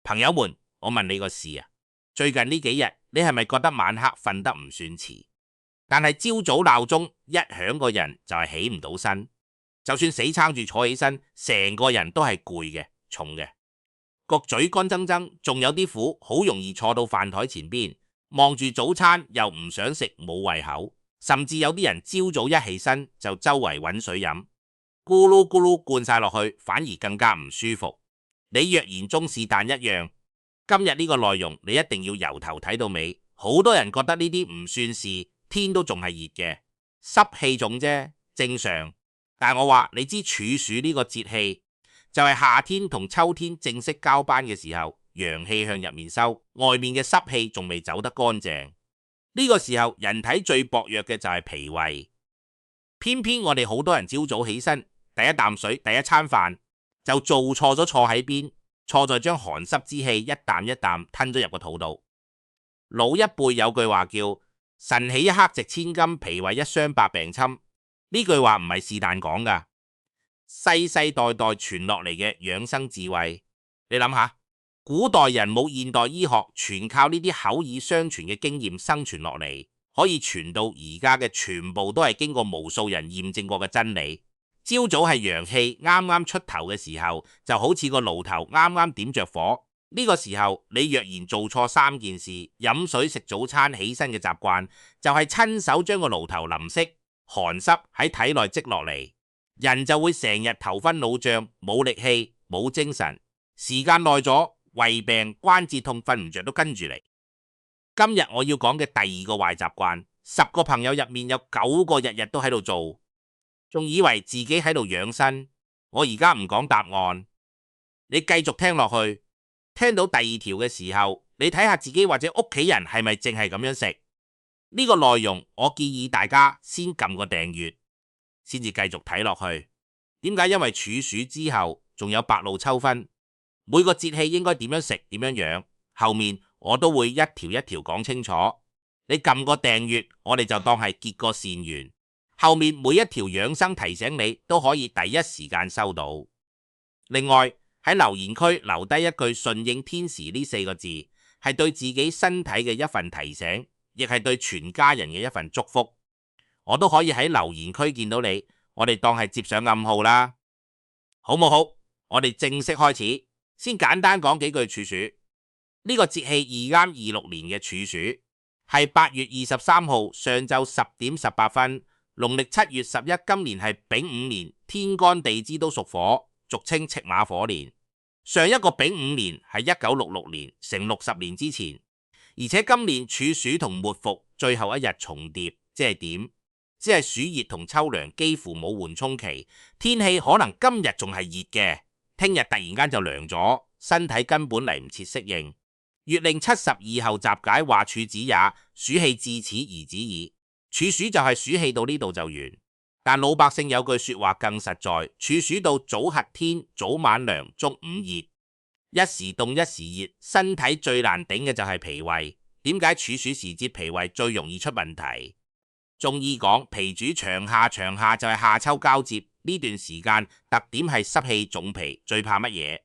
朋友們，我問你個事啊，最近呢幾日你係咪覺得晚黑瞓得唔算遲？但係朝早鬧鐘一響個人就係起唔到身，就算死撐住坐起身，成個人都係攰嘅、重嘅，個嘴乾爭爭，仲有啲苦，好容易坐到飯台前邊，望住早餐又唔想食，冇胃口，甚至有啲人朝早一起身就周圍揾水飲，咕嚕咕嚕灌晒落去，反而更加唔舒服。你若然中是但一樣，今日呢個內容你一定要由頭睇到尾。好多人覺得呢啲唔算事，天都仲係熱嘅，濕氣重啫，正常。但係我話你知處暑呢個節氣就係夏天同秋天正式交班嘅時候，陽氣向入面收，外面嘅濕氣仲未走得乾淨。呢個時候人體最薄弱嘅就係脾胃，偏偏我哋好多人朝早起身，第一啖水，第一餐飯就做錯咗，坐喺邊，錯在將寒濕之氣一啖一啖吞咗入個肚度。老一輩有句話叫晨起一刻值千金，脾胃一傷百病侵。呢句話唔係是但講噶，世世代代傳落嚟嘅養生智慧。你諗下，古代人冇現代醫學，全靠呢啲口耳相傳嘅經驗生存落嚟，可以傳到而家嘅全部都係經過無數人驗證過嘅真理。朝早係陽氣啱啱出頭嘅時候，就好似個爐頭啱啱點着火。呢個時候你若然做錯三件事，飲水、食早餐、起身嘅習慣，就係親手將個爐頭淋熄，寒濕喺體內積落嚟，人就會成日頭昏腦脹，冇力氣，冇精神，時間耐咗，胃病、關節痛、瞓唔着都跟住嚟。今日我要講嘅第二個壞習慣，10個朋友入面有9個日日都喺度做，仲以為自己喺度養生。我而家唔講答案，你繼續聽落去。聽到第二條嘅時候，你睇下自己或者屋企人係咪淨係咁樣食？呢個內容我建議大家先撳個訂閱，先至繼續睇落去。點解？因為處暑之後仲有白露秋分，每個節氣應該點樣食，點樣養，後面我都會一條一條講清楚。你撳個訂閱，我哋就當係結個善緣，後面每一條養生提醒你都可以第一時間收到。另外，喺留言區留低一句順應天時呢4個字，係對自己身體嘅一份提醒，亦係對全家人嘅一份祝福。我都可以喺留言區見到你，我哋當係接上暗號啦。好冇好？我哋正式開始，先簡單講幾句處暑。呢個節氣宜啱26年嘅處暑，係8月23號上晝10點18分，農曆7月11，今年係丙午年，天干地支都屬火，俗稱赤馬火年。上一個丙午年係1966年，成60年之前，而且今年處暑同末伏最後一日重疊，即係點？即係暑熱同秋涼幾乎冇緩衝期，天氣可能今日仲係熱嘅，聽日突然間就涼咗，身體根本嚟唔切適應。月令72候集解話處止也，暑氣至此而止矣。處暑就係暑氣到呢度就完。但老百姓有句說話更實在，處暑到早黑天，早晚涼，中午熱，一時凍一時熱，身體最難頂嘅就係脾胃。點解處暑時節脾胃最容易出問題？中醫講脾主長夏，長夏就係夏秋交接呢段時間，特點係濕氣重脾，最怕乜嘢？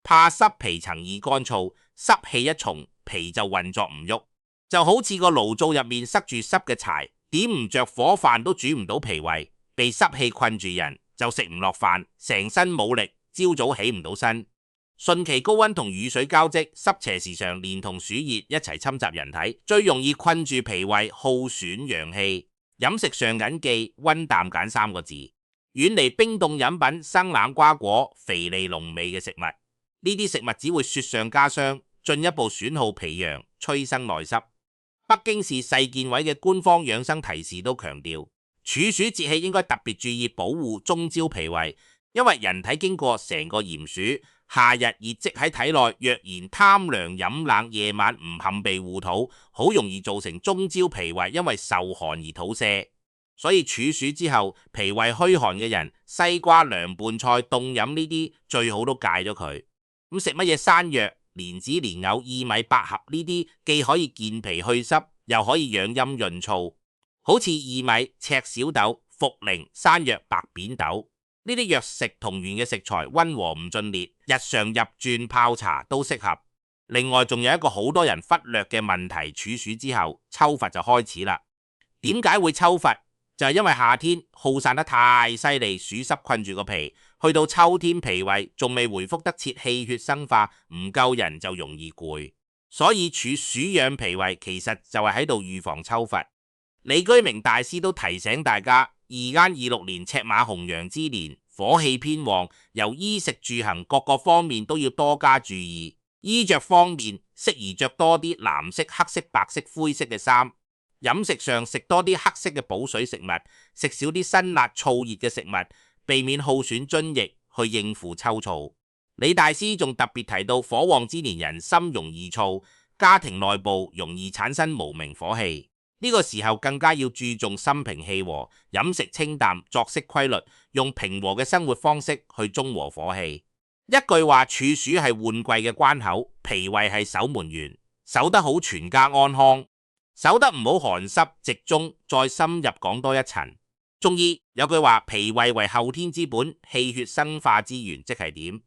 怕濕皮層易乾燥，濕氣一重，脾就運作唔喐，就好似個爐灶入面塞住濕嘅柴，點唔着火，飯都煮唔到。脾胃被濕氣困住人，就食唔落飯，成身冇力，朝早起唔到身。汛期高溫同雨水交織，濕邪時常連同暑熱一齊侵襲人體，最容易困住脾胃，耗損陽氣。飲食上緊記溫淡揀3個字，遠離冰凍飲品、生冷瓜果、肥膩濃味嘅食物。呢啲食物只會雪上加霜，進一步損耗脾陽，催生內濕。北京市衛健委嘅官方養生提示都強調，處暑節氣應該特別注意保護中焦脾胃，因為人體經過成個炎暑，夏日熱積喺體內，若然貪涼飲冷，夜晚唔冚被護肚，好容易造成中焦脾胃因為受寒而肚瀉。所以處暑之後脾胃虛寒嘅人，西瓜、涼拌菜、凍飲呢啲最好都戒咗佢。咁食乜嘢山藥、蓮子、蓮藕、薏米、百合呢啲，既可以健脾去濕，又可以養陰潤燥。好似薏米、赤小豆、茯苓、山藥、白扁豆呢啲藥食同源嘅食材，溫和唔峻烈，日常入饌泡茶都適合。另外仲有一個好多人忽略嘅問題，處暑之後秋乏就開始啦。點解會秋乏？就係因為夏天耗散得太犀利，暑濕困住個脾，去到秋天脾胃仲未回復得切氣血生化，唔夠人就容易攰。所以處暑養脾胃其實就係喺度預防秋乏。李居明大師都提醒大家，2026年赤馬紅羊之年，火氣偏旺，由衣食住行各個方面都要多加注意。衣着方面，適宜着多啲藍色、黑色、白色、灰色嘅衫。飲食上食多啲黑色嘅補水食物，食少啲辛辣燥熱嘅食物，避免耗損津液去應付秋燥。李大師仲特別提到，火旺之年人心容易燥，家庭內部容易產生無名火氣，呢個時候更加要注重心平氣和，飲食清淡，作息規律，用平和嘅生活方式去中和火氣。一句話，處暑係換季嘅關口，脾胃係守門員，守得好全家安康，守得唔好寒濕積中。再深入講多一層，中醫有句話，脾胃為後天之本，氣血生化之源，即係點？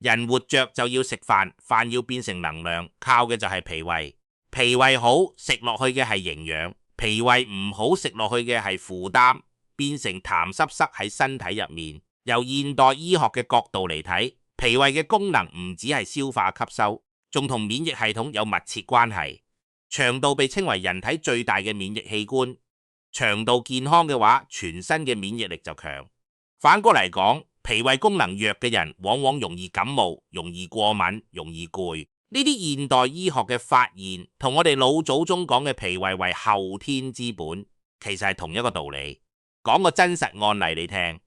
人活着就要食飯，飯要變成能量，靠嘅就係脾胃。脾胃好，食落去嘅係營養；脾胃唔好，食落去嘅係負擔，變成痰濕塞喺身體入面。由現代醫學嘅角度嚟睇，脾胃嘅功能唔只係消化吸收，仲同免疫系統有密切關係。腸道被稱為人體最大嘅免疫器官，腸道健康嘅話，全身嘅免疫力就強。反過嚟講，脾胃功能弱嘅人往往容易感冒，容易過敏，容易攰。呢啲現代醫學嘅發現同我哋老祖宗講嘅脾胃為後天之本，其實係同一個道理。講個真實案例你聽，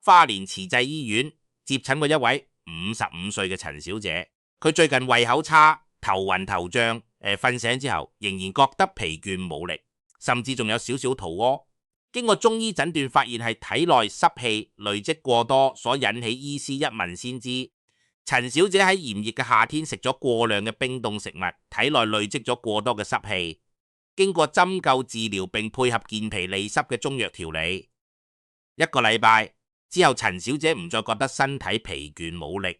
花蓮慈濟醫院接診過一位55歲嘅陳小姐，佢最近胃口差，頭暈頭脹，瞓醒之後仍然覺得疲倦冇力，甚至仲有少少肚屙。經過中醫診斷，發現係體內濕氣累積過多所引起，醫師一問先知，陳小姐喺炎熱嘅夏天食咗過量嘅冰凍食物，體內累積咗過多嘅濕氣。經過針灸治療並配合健脾利濕嘅中藥調理，1個禮拜之後，陳小姐唔再覺得身體疲倦冇力，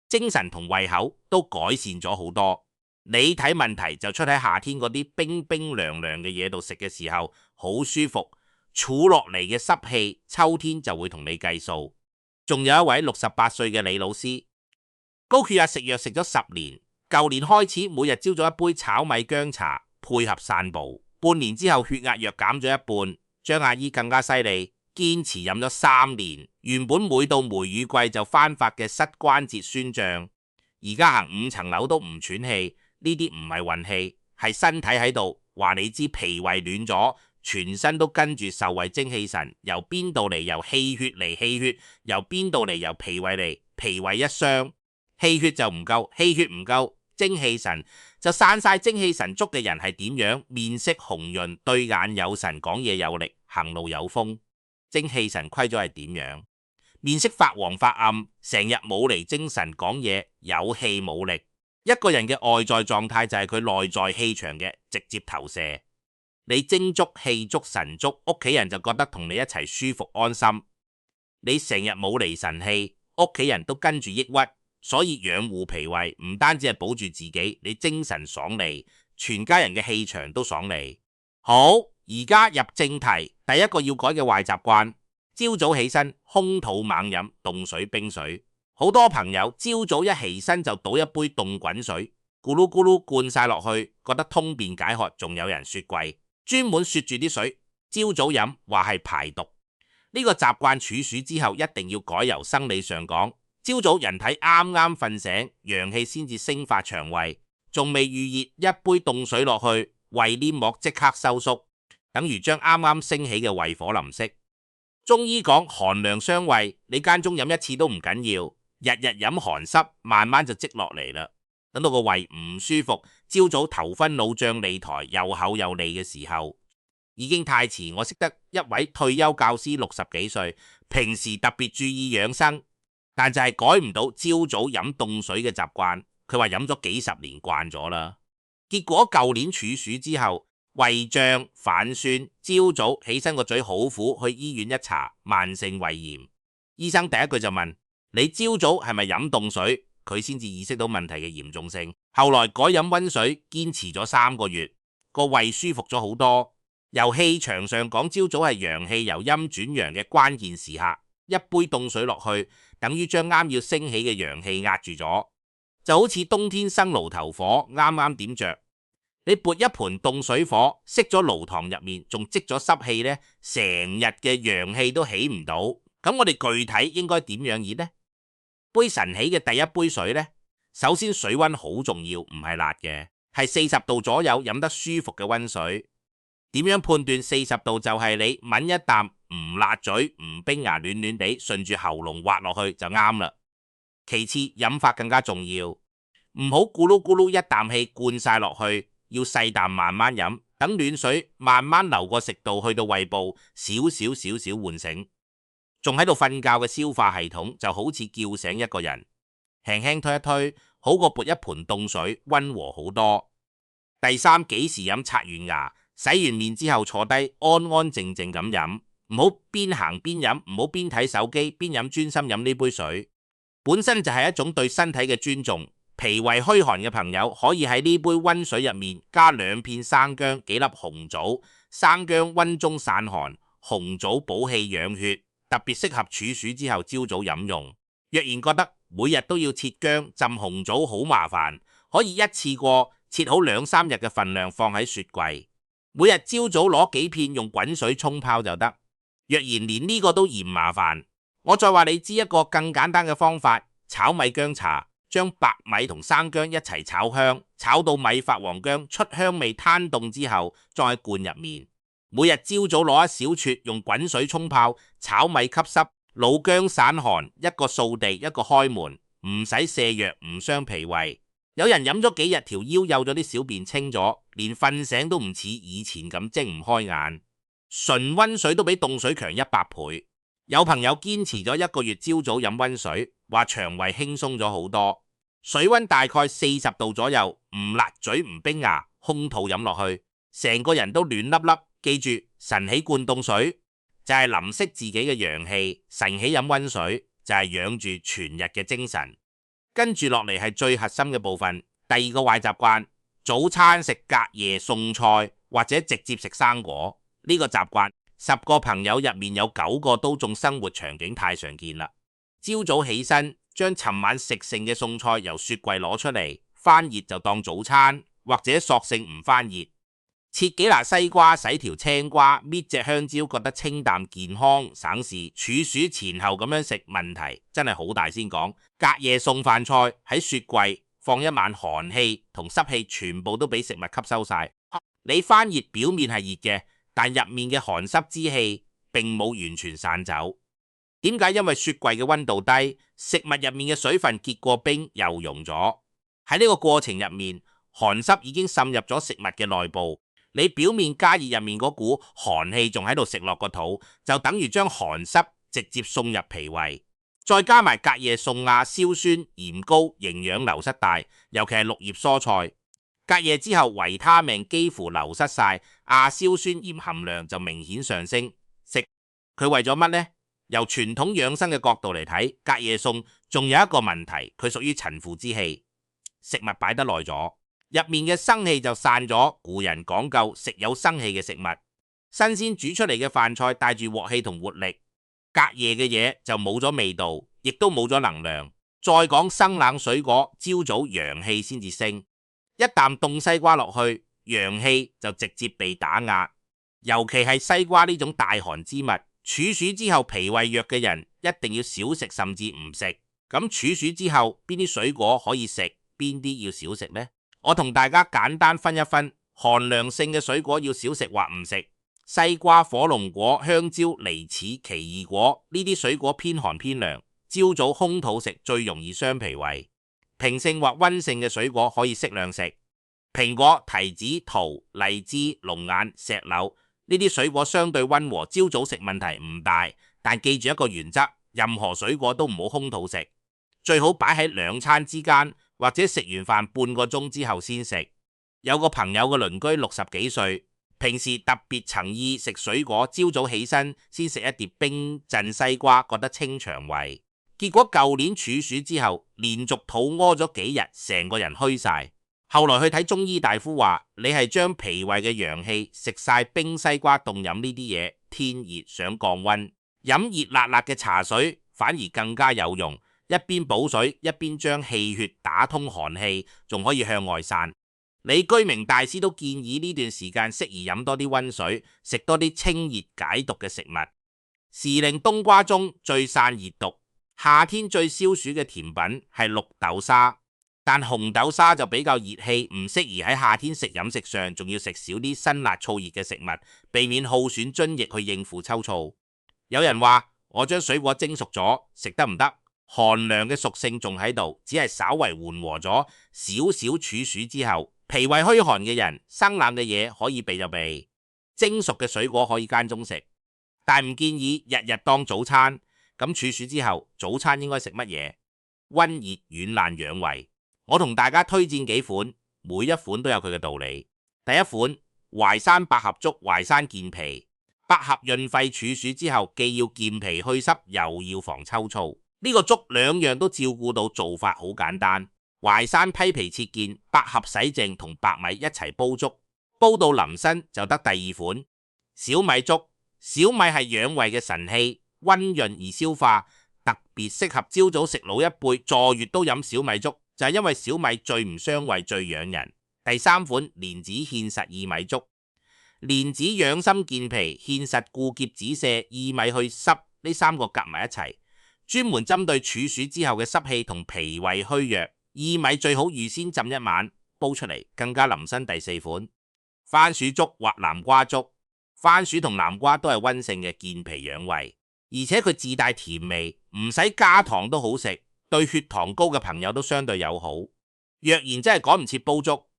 精神同胃口都改善咗好多。你睇問題就出喺夏天嗰啲冰冰涼涼嘅嘢度食嘅時候，好舒服。儲落嚟嘅濕氣，秋天就會同你計數。仲有一位68歲嘅李老師，高血壓食藥食咗10年，舊年開始每日朝早一杯炒米薑茶配合散步，半年之後血壓藥減咗一半。張阿姨更加犀利，堅持飲咗3年，原本每到梅雨季就翻發嘅膝關節酸脹，而家行5層樓都唔喘氣。呢啲唔係運氣，係身體喺度話你知，脾胃暖咗，全身都跟住受惠精氣神。由邊度嚟？由氣血嚟，氣血由邊度嚟？由脾胃嚟。脾胃一傷，氣血就唔夠，氣血唔夠，精氣神就散晒。精氣神足嘅人係點樣？面色紅潤，對眼有神，講嘢有力，行路有風。精氣神虧咗係點樣？面色發黃發暗，成日冇嚟精神，講嘢有氣冇力。一個人嘅外在狀態就係佢內在氣場嘅直接投射。你精足氣足神足，屋企人就覺得同你一齊舒服安心。你成日冇離神氣，屋企人都跟住抑鬱。所以養護脾胃唔單止係保住自己，你精神爽利，全家人嘅氣場都爽利。好，而家入正題，第一個要改嘅壞習慣，朝早起身空肚猛飲凍水冰水。好多朋友朝早一起身就倒一杯凍滾水，咕嚕咕嚕灌晒落去，覺得通便解渴。仲有人雪櫃專門雪住啲水，朝早飲話係排毒。呢個習慣處暑之後一定要改。由生理上講，朝早人體啱啱瞓醒，陽氣先至升發腸胃，仲未預熱，一杯凍水落去，胃黏膜即刻收縮，等於將啱啱升起嘅胃火淋熄。中醫講寒涼傷胃，你間中飲一次都唔緊要，日日飲寒濕，慢慢就積落嚟啦。等到個胃唔舒服，朝早頭昏腦脹、脷苔又厚又膩嘅時候，已經太遲。我識得一位退休教師，60幾歲，平時特別注意養生，但就係改唔到朝早飲凍水嘅習慣。佢話飲咗幾十年慣咗啦，結果舊年處暑之後，胃脹反酸，朝早起身個嘴好苦，去醫院一查，慢性胃炎。醫生第一句就問：你朝早係咪飲凍水？佢先至意識到問題嘅嚴重性，後來改飲溫水，堅持咗3個月，個胃舒服咗好多。由氣場上講，朝早係陽氣由陰轉陽嘅關鍵時刻，一杯凍水落去，等於將啱要升起嘅陽氣壓住咗，就好似冬天生爐頭火，啱啱點着，你撥一盆凍水火，熄咗爐膛入面，仲積咗濕氣呢，成日嘅陽氣都起唔到。咁我哋具體應該點樣熱呢？杯晨起嘅第一杯水呢，首先水溫好重要，唔係辣嘅，係40度左右，飲得舒服嘅溫水。點樣判斷40度？就係你抿一啖，唔辣嘴，唔冰牙，暖暖地，順住喉嚨滑落去就啱啦。其次，飲法更加重要，唔好咕嚕咕嚕一啖氣灌晒落去，要細啖慢慢飲，等暖水慢慢流過食道去到胃部，少少喚醒。仲喺度瞓覺嘅消化系統就好似叫醒一個人，輕輕推一推，好過撥一盆凍水，溫和好多。第三，幾時飲？刷完牙，洗完面之後坐低，安安靜靜咁飲，唔好邊行邊飲，唔好邊睇手機邊飲，專心飲呢杯水，本身就係一種對身體嘅尊重。脾胃虛寒嘅朋友可以喺呢杯溫水入面加2片生薑、幾粒紅棗。生薑溫中散寒，紅棗補氣養血，特別適合處暑之後朝早飲用。若然覺得每日都要切薑、浸紅棗好麻煩，可以一次過切好2-3日嘅份量放喺雪櫃，每日朝早攞幾片用滾水沖泡就得。若然連呢個都嫌麻煩，我再話你知一個更簡單嘅方法：炒米薑茶，將白米同生薑一齊炒香，炒到米發黃薑出香味攤凍之後，裝喺罐入面。每日朝早攞一小撮用滾水沖泡，炒米吸濕，老薑散寒，一個掃地，一個開門，唔使瀉藥，唔傷脾胃。有人飲咗幾日，條腰幼咗啲，小便清咗，連瞓醒都唔似以前咁睜唔開眼。純溫水都比凍水強100倍。有朋友堅持咗1個月，朝早飲溫水，話腸胃輕鬆咗好多。水溫大概40度左右，唔辣嘴唔冰牙，空肚飲落去，成個人都暖粒粒。記住，晨起灌凍水就係淋熄自己嘅陽氣，晨起飲溫水就係養住全日嘅精神。跟住落嚟係最核心嘅部分，第2個壞習慣，早餐食隔夜餸菜或者直接食生果。呢個習慣10個朋友入面有9個都中生活場景太常見啦。朝早起身，將尋晚食剩嘅餸菜由雪櫃攞出嚟，翻熱就當早餐，或者索性唔翻熱。切幾拿西瓜，洗條青瓜，搣隻香蕉，覺得清淡健康省事。處暑前後咁樣食，問題真係好大先講。隔夜餸飯菜喺雪櫃放一晚，寒氣同濕氣全部都俾食物吸收晒。你翻熱表面係熱嘅，但入面嘅寒濕之氣並冇完全散走。點解？因為雪櫃嘅溫度低，食物入面嘅水分結過冰又溶咗。喺呢個過程入面，寒濕已經滲入咗食物嘅內部。你表面加熱入面嗰股寒氣仲喺度食落個肚，就等於將寒濕直接送入脾胃。再加埋隔夜餸啊，硝酸鹽高，營養流失大，尤其係綠葉蔬菜。隔夜之後維他命幾乎流失晒，亞硝酸鹽含量就明顯上升。食佢為咗乜呢？由傳統養生嘅角度嚟睇，隔夜餸仲有一個問題，佢屬於陳腐之氣，食物擺得耐咗，入面嘅生氣就散咗。古人講究食有生氣嘅食物，新鮮煮出嚟嘅飯菜帶住鑊氣同活力，隔夜嘅嘢就冇咗味道，亦都冇咗能量。再講生冷水果，朝早陽氣先至升，一啖凍西瓜落去，陽氣就直接被打壓。尤其係西瓜呢種大寒之物，處暑之後脾胃弱嘅人一定要少食，甚至唔食。咁處暑之後邊啲水果可以食，邊啲要少食呢？我同大家簡單分一分，寒涼性嘅水果要少食或唔食。西瓜、火龍果、香蕉、梨柿、奇異果呢啲水果偏寒偏涼，朝早空肚食最容易傷脾胃。平性或溫性嘅水果可以適量食，蘋果、提子、桃、荔枝、龍眼、石榴呢啲水果相對溫和，朝早食問題唔大。但記住一個原則，任何水果都唔好空肚食，最好擺喺2餐之間，或者食完飯半個鐘之後先食。有個朋友嘅鄰居60幾歲，平時特別曾意食水果，朝早起身先食一碟冰鎮西瓜，覺得清腸胃。結果舊年處暑之後，連續肚屙咗幾日，成個人虛晒。後來去睇中醫大夫話，你係將脾胃嘅陽氣食晒冰西瓜凍飲呢啲嘢，天熱想降溫，飲熱辣辣嘅茶水反而更加有用，一邊補水一邊將氣血打通寒氣，仲可以向外散。李居明大師都建議呢段時間適宜飲多啲溫水，食多啲清熱解毒嘅食物。時令冬瓜中最散熱毒，夏天最消暑嘅甜品係綠豆沙。但紅豆沙就比較熱氣，唔適宜喺夏天食飲食上，仲要食少啲辛辣燥熱嘅食物，避免耗損津液去應付秋燥。有人話我將水果蒸熟咗食得唔得？寒涼嘅屬性仲喺度，只係稍為緩和咗少少處暑之後，脾胃虛寒嘅人生冷嘅嘢可以避就避，蒸熟嘅水果可以間中食，但唔建議日日當早餐。咁處暑之後早餐應該食乜嘢？溫熱軟爛養胃。我同大家推薦幾款，每一款都有佢嘅道理。第一款淮山百合粥，淮山健脾，百合潤肺處暑之後，既要健脾祛濕，又要防秋燥。呢個粥兩樣都照顧到，做法好簡單。淮山批皮切件，百合洗淨，同白米一齊煲粥，煲到腍身就得。第二款小米粥，小米係養胃嘅神器，溫潤而消化，特別適合朝早食老一輩坐月都飲小米粥。就係因為小米最唔傷胃，最養人。第三款蓮子芡實薏米粥，蓮子養心健脾，芡實固結止瀉，薏米去濕，呢三個夾埋一齊，專門針對處暑之後嘅濕氣同脾胃虛弱。薏米最好預先浸一晚，煲出嚟更加腍身。第四款番薯粥或南瓜粥，番薯同南瓜都係溫性嘅，健脾養胃，而且佢自帶甜味，唔使加糖都好食。對血糖高嘅朋友都相對友好。若然真係趕唔切煲粥，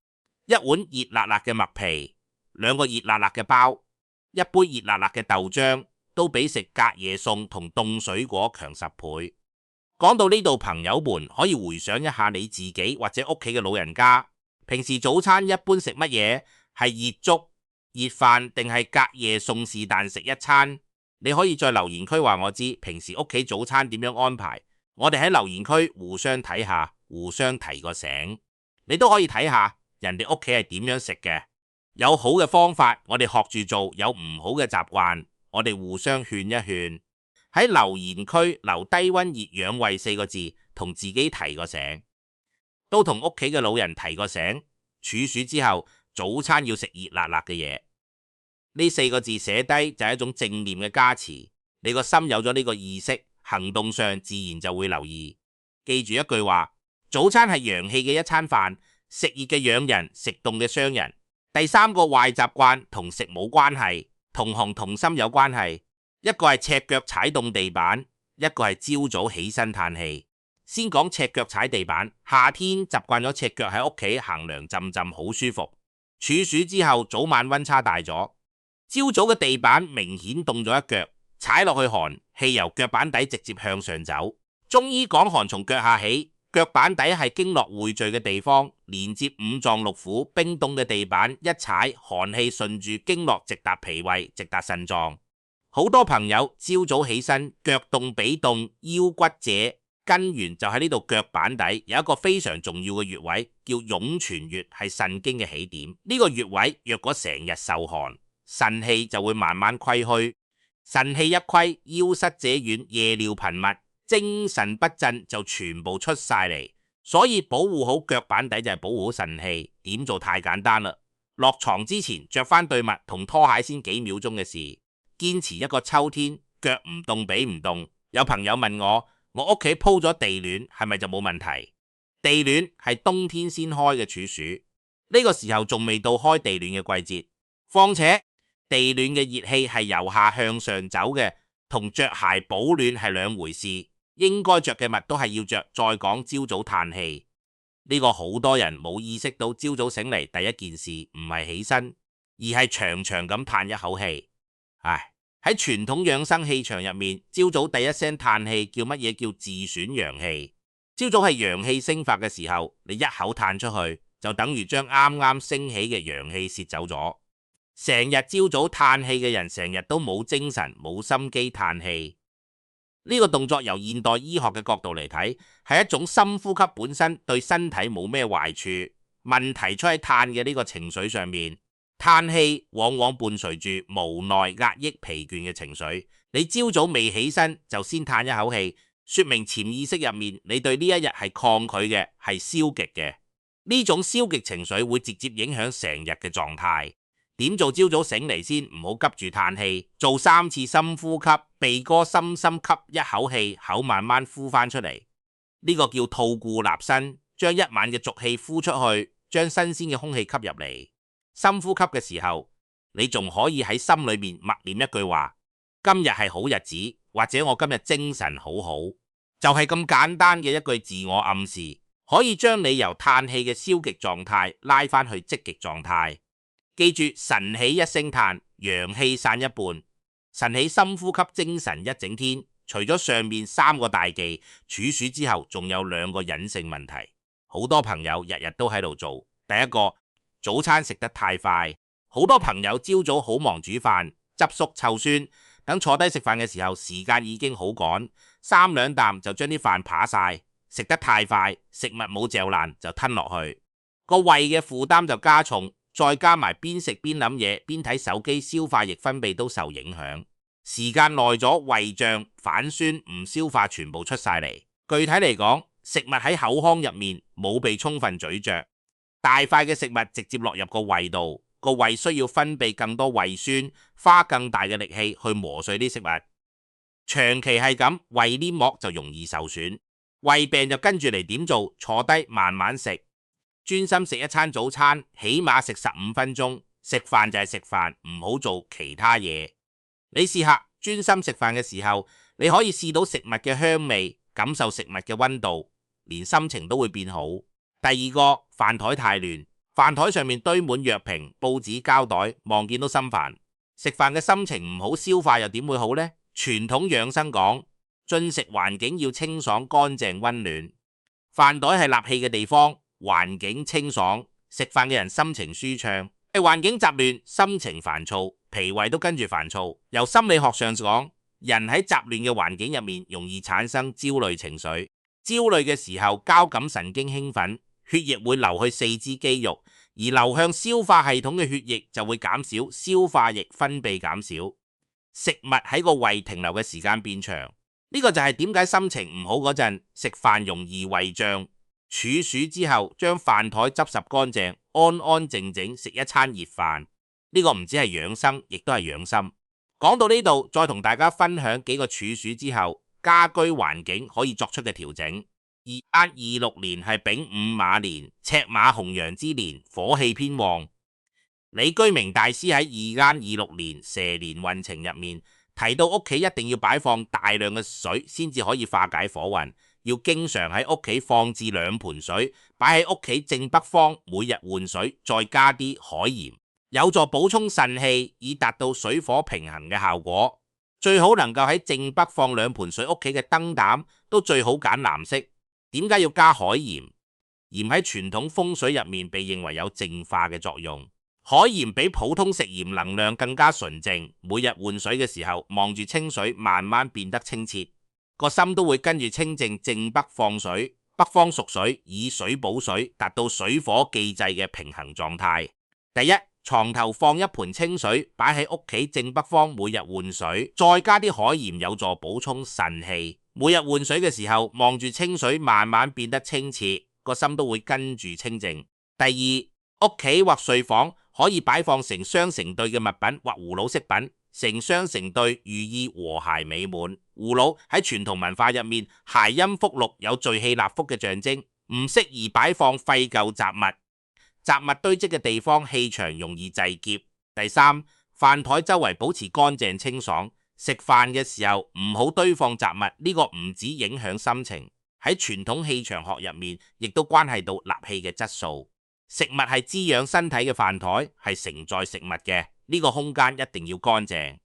一碗熱辣辣嘅麥皮，兩個熱辣辣嘅包，一杯熱辣辣嘅豆漿，都比食隔夜餸同凍水果強10倍。講到呢度，朋友們可以回想一下你自己或者屋企嘅老人家，平時早餐一般食乜嘢？係熱粥、熱飯定係隔夜餸是但食一餐？你可以在留言區話我知，平時屋企早餐點樣安排？我哋喺留言區互相睇下，互相提個醒。你都可以睇下人哋屋企係點樣食嘅，有好嘅方法我哋學住做，有唔好嘅習慣我哋互相勸一勸。喺留言區留低溫熱養胃4個字，同自己提個醒，都同屋企嘅老人提個醒。處暑之後早餐要食熱辣辣嘅嘢，呢4個字寫低就係一種正念嘅加持，你個心有咗呢個意識，行動上自然就會留意。記住一句話，早餐係陽氣嘅一餐飯，食熱嘅養人，食凍嘅傷人。第3個壞習慣同食冇關係，同行同心有關係。一個係赤腳踩凍地板，一個係朝早起身嘆氣。先講赤腳踩地板，夏天習慣咗赤腳喺屋企行涼浸浸好舒服，處暑之後早晚溫差大咗，朝早嘅地板明顯凍咗一腳，踩落去寒，氣由腳板底直接向上走。中醫講寒從腳下起，腳板底係經絡匯聚嘅地方，連接五臟六腑，冰凍嘅地板一踩，寒氣順住經絡直達脾胃，直達腎臟。好多朋友朝早起身腳凍髀凍，腰骨折，根源就喺呢度腳板底有一個非常重要嘅穴位，叫湧泉穴，係腎經嘅起點。呢個穴位若果成日受寒，腎氣就會慢慢虧虛，腎氣一虧，腰膝者軟，夜尿頻密，精神不振就全部出晒嚟。所以保護好腳板底就係保護好腎氣。點做太簡單啦，落床之前着翻對襪同拖鞋先幾秒鐘嘅事，堅持一個秋天腳唔凍髀唔凍。有朋友問我屋企鋪咗地暖係咪就冇問題？地暖係冬天先開嘅處暑，呢個時候仲未到開地暖嘅季節。況且地暖嘅熱氣係由下向上走嘅，同着鞋保暖係兩回事。應該着嘅襪都係要着。再講朝早嘆氣，呢個好多人冇意識到，朝早醒嚟第一件事唔係起身，而係長長咁嘆一口氣。唉，喺傳統養生氣場入面，朝早第一聲嘆氣叫乜嘢？叫自損陽氣。朝早係陽氣升發嘅時候，你一口嘆出去，就等於將啱啱升起嘅陽氣泄走咗。成日朝早嘆氣嘅人，成日都冇精神冇心機嘆氣。呢個動作由現代醫學嘅角度嚟睇，係一種深呼吸，本身對身體冇咩壞處。問題出喺嘆嘅呢個情緒上面。嘆氣往往伴隨住無奈、壓抑、疲倦嘅情緒。你朝早未起身就先嘆一口氣，說明潛意識入面你對呢一日係抗拒嘅，係消極嘅。呢種消極情緒會直接影響成日嘅狀態。點做朝早醒嚟先，唔好急住嘆氣，做3次深呼吸，鼻哥深深吸一口氣，口慢慢呼翻出嚟。呢個叫吐故納新，將一晚嘅濁氣呼出去，將新鮮嘅空氣吸入嚟。深呼吸嘅時候，你仲可以喺心裏面默念一句話：今日係好日子，或者我今日精神好好。就係咁簡單嘅一句自我暗示，可以將你由嘆氣嘅消極狀態拉翻去積極狀態。記住，晨起一聲嘆，陽氣散一半。晨起深呼吸，精神一整天。除咗上面3個大忌，處暑之後仲有2個隱性問題，好多朋友日日都喺度做。第一個，早餐食得太快，好多朋友朝早好忙煮飯，汁縮臭酸，等坐低食飯嘅時候，時間已經好趕，3兩啖就將啲飯扒晒，食得太快，食物冇嚼爛就吞落去，個胃嘅負擔就加重。再加埋邊食邊諗嘢，邊睇手機，消化液分泌都受影響。時間耐咗，胃脹、反酸、唔消化全部出晒嚟。具體嚟講，食物喺口腔入面冇被充分咀嚼，大塊嘅食物直接落入個胃度，個胃需要分泌更多胃酸，花更大嘅力氣去磨碎啲食物。長期係咁，胃黏膜就容易受損，胃病就跟住嚟點做？坐低慢慢食。專心食一餐早餐，起碼食15分鐘。食飯就係食飯，唔好做其他嘢。你試下專心食飯嘅時候，你可以試到食物嘅香味，感受食物嘅溫度，連心情都會變好。第二個，飯台太亂，飯台上面堆滿藥瓶、報紙、膠袋，望見都心煩。食飯嘅心情唔好，消化又點會好呢？傳統養生講，進食環境要清爽、乾淨、溫暖。飯台係納氣嘅地方。環境清爽，食飯嘅人心情舒暢；環境雜亂，心情煩躁，脾胃都跟住煩躁。由心理學上講，人喺雜亂嘅環境入面容易產生焦慮情緒。焦慮嘅時候，交感神經興奮，血液會流去4肢肌肉，而流向消化系統嘅血液就會減少，消化液分泌減少，食物喺個胃停留嘅時間變長。呢個就係點解心情唔好嗰陣食飯容易胃脹。處暑之後，將飯台執拾乾淨，安安靜靜食一餐熱飯。呢個唔止係養生，亦都係養心。講到呢度，再同大家分享幾個處暑之後家居環境可以作出嘅調整。2026年係丙午馬年，赤馬紅羊之年，火氣偏旺。李居明大師喺2026年蛇年運程入面提到，屋企一定要擺放大量嘅水，先至可以化解火運。要經常喺屋企放置2盆水，擺喺屋企正北方，每日換水，再加啲海鹽，有助補充腎氣，以達到水火平衡嘅效果。最好能夠喺正北放2盆水，屋企嘅燈膽都最好揀藍色。點解要加海鹽？鹽喺傳統風水入面被認為有淨化嘅作用。海鹽比普通食鹽能量更加純淨，每日換水嘅時候，望住清水慢慢變得清澈。個心都會跟住清淨，正北放水，北方屬水，以水補水，達到水火既濟嘅平衡狀態。第一，床頭放1盆清水，擺喺屋企正北方，每日換水，再加啲海鹽，有助補充腎氣。每日換水嘅時候，望住清水慢慢變得清澈，個心都會跟住清淨。第二，屋企或睡房可以擺放成雙成對嘅物品或葫蘆飾品。成雙成對，寓意和諧美滿。葫蘆喺傳統文化入面，諧音福祿，有聚氣納福嘅象徵，唔適宜擺放廢舊雜物。雜物堆積嘅地方，氣場容易滯結。第三，飯台周圍保持乾淨清爽。食飯嘅時候唔好堆放雜物，呢個唔止影響心情，喺傳統氣場學入面，亦都關係到納氣嘅質素。食物係滋養身體嘅，飯台係承載食物嘅。呢個空間一定要乾淨。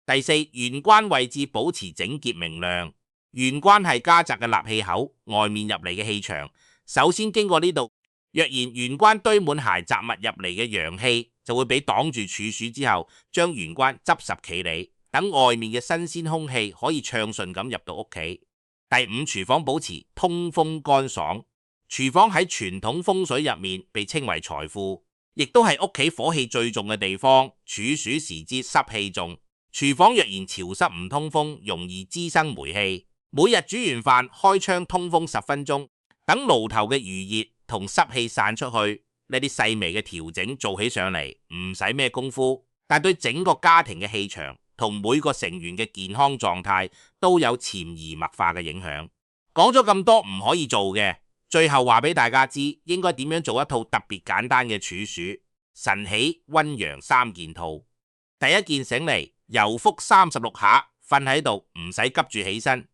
第四，玄關位置保持整潔明亮。玄關係家宅嘅納氣口，外面入嚟嘅氣場首先經過呢度。若然玄關堆滿鞋雜物入嚟嘅陽氣，就會俾擋住處暑之後，將玄關執拾企理，等外面嘅新鮮空氣可以暢順咁入到屋企。第五，廚房保持通風乾爽。廚房喺傳統風水入面被稱為財庫，亦都係屋企火氣最重嘅地方。處暑時節濕氣重，廚房若然潮濕唔通風，容易滋生霉氣。每日煮完飯開窗通風10分鐘，等爐頭嘅餘熱同濕氣散出去，呢啲細微嘅調整做起上嚟唔使咩功夫，但對整個家庭嘅氣場同每個成員嘅健康狀態都有潛移默化嘅影響。講咗咁多唔可以做嘅，最後話俾大家知應該點樣做一套特別簡單嘅處暑晨起溫陽3件套。第一件醒嚟游腹36下，瞓喺度唔使急住起身，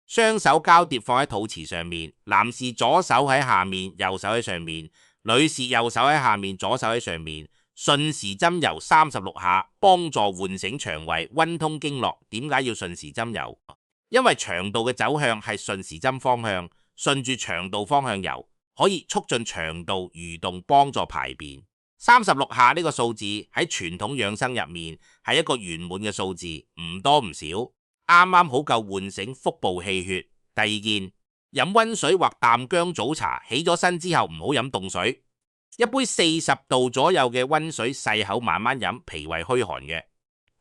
雙手交疊放喺肚臍上面，男士左手喺下面，右手喺上面，女士右手喺下面，左手喺上面，順時針游36下，幫助喚醒腸胃，溫通經絡。點解要順時針游？因為腸道嘅走向係順時針方向，順住腸道方向游，可以促進腸道蠕動，幫助排便。36下呢個數字喺傳統養生入面係一個圓滿嘅數字，唔多唔少，啱啱好夠喚醒腹部氣血。第二件，飲溫水或淡薑早茶，起咗身之後唔好飲凍水，一杯40度左右嘅溫水細口慢慢飲，脾胃虛寒嘅，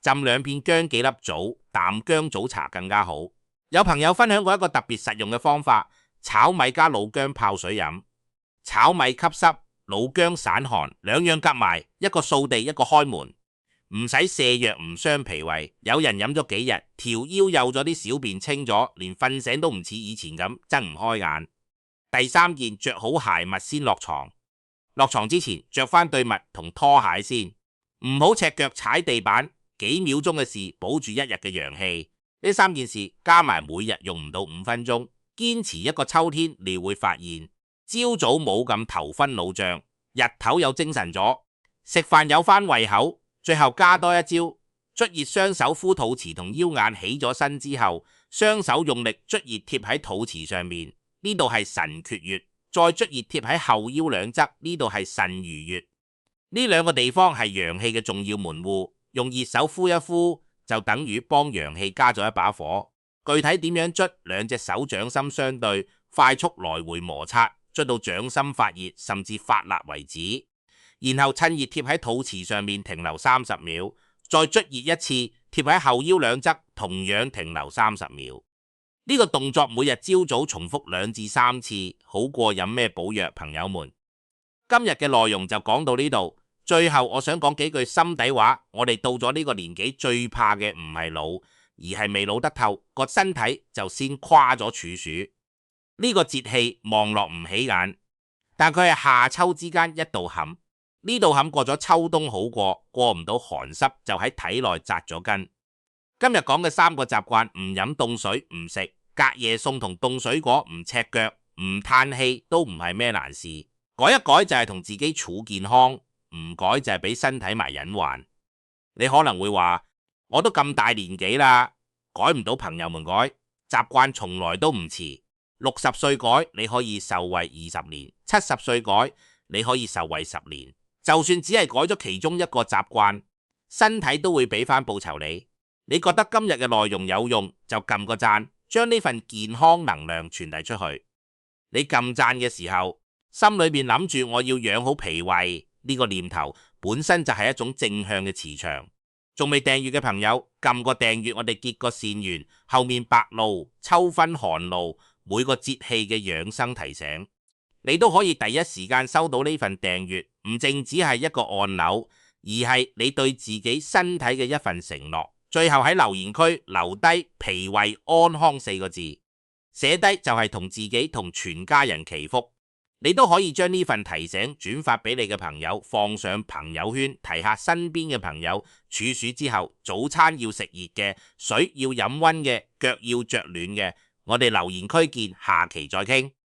浸2片薑幾粒棗，淡薑早茶更加好。有朋友分享過一個特別實用嘅方法，炒米加老薑泡水飲，炒米吸濕，老薑散寒，兩樣夾埋，一個掃地，一個開門，唔使瀉藥，唔傷脾胃。有人飲咗幾日，條腰幼咗，啲小便清咗，連瞓醒都唔似以前咁睜唔開眼。第三件，着好鞋襪先落床，落床之前着翻對襪同拖鞋先，唔好赤腳踩地板，幾秒鐘嘅事保住一日嘅陽氣。呢3件事加埋每日用唔到5分鐘，堅持一個秋天，你會發現朝早冇咁頭昏腦脹，日頭有精神咗，食飯有翻胃口。最後加多一招，捽熱雙手敷肚臍同腰眼，起咗身之後，雙手用力捽熱貼喺肚臍上面，呢度係神闕穴，再捽熱貼喺後腰兩側，呢度係腎俞穴。呢2個地方係陽氣嘅重要門戶，用熱手敷一敷，就等於幫陽氣加咗一把火。具體點樣捽？2隻手掌心相對，快速來回摩擦，捽到掌心發熱甚至發辣為止，然後趁熱貼喺肚臍上面停留30秒，再捽熱一次貼喺後腰兩側，同樣停留30秒。呢個動作每日朝早重複2至3次，好過飲咩補藥。朋友們，今日嘅內容就講到呢度。最後我想講幾句心底話，我哋到咗呢個年紀最怕嘅唔係老，而係未老得透，個身體就先垮咗處暑。呢個節氣望落唔起眼，但佢係夏秋之間一道坎，呢道坎過咗秋冬好過，過唔到寒濕就喺體內紮咗根。今日講嘅3個習慣，唔飲凍水，唔食隔夜餸同凍水果，唔赤腳，唔嘆氣，都唔係咩難事。改一改就係同自己處健康，唔改就係俾身體埋隱患。你可能會話，我都咁大年紀啦，改唔到。朋友們，改習慣從來都唔遲。60歲改你可以受惠20年，70歲改你可以受惠10年。就算只係改咗其中一個習慣，身體都會俾翻報酬你。你覺得今日嘅內容有用，就撳個讚，將呢份健康能量傳遞出去。你撳讚嘅時候，心裏面諗住我要養好脾胃，呢個念頭本身就係一種正向嘅磁場。仲未訂閱嘅朋友，撳個訂閱，我哋結個善緣。後面白露、秋分寒露，每個節氣嘅養生提醒，你都可以第一時間收到呢份訂閱。唔淨只係一個按鈕，而係你對自己身體嘅一份承諾。最後喺留言區留低脾胃安康4個字，寫低就係同自己同全家人祈福。你都可以將呢份提醒轉發俾你嘅朋友，放上朋友圈，提下身邊嘅朋友。處暑之後，早餐要食熱嘅，水要飲溫嘅，腳要着暖嘅。我哋留言區見，下期再傾。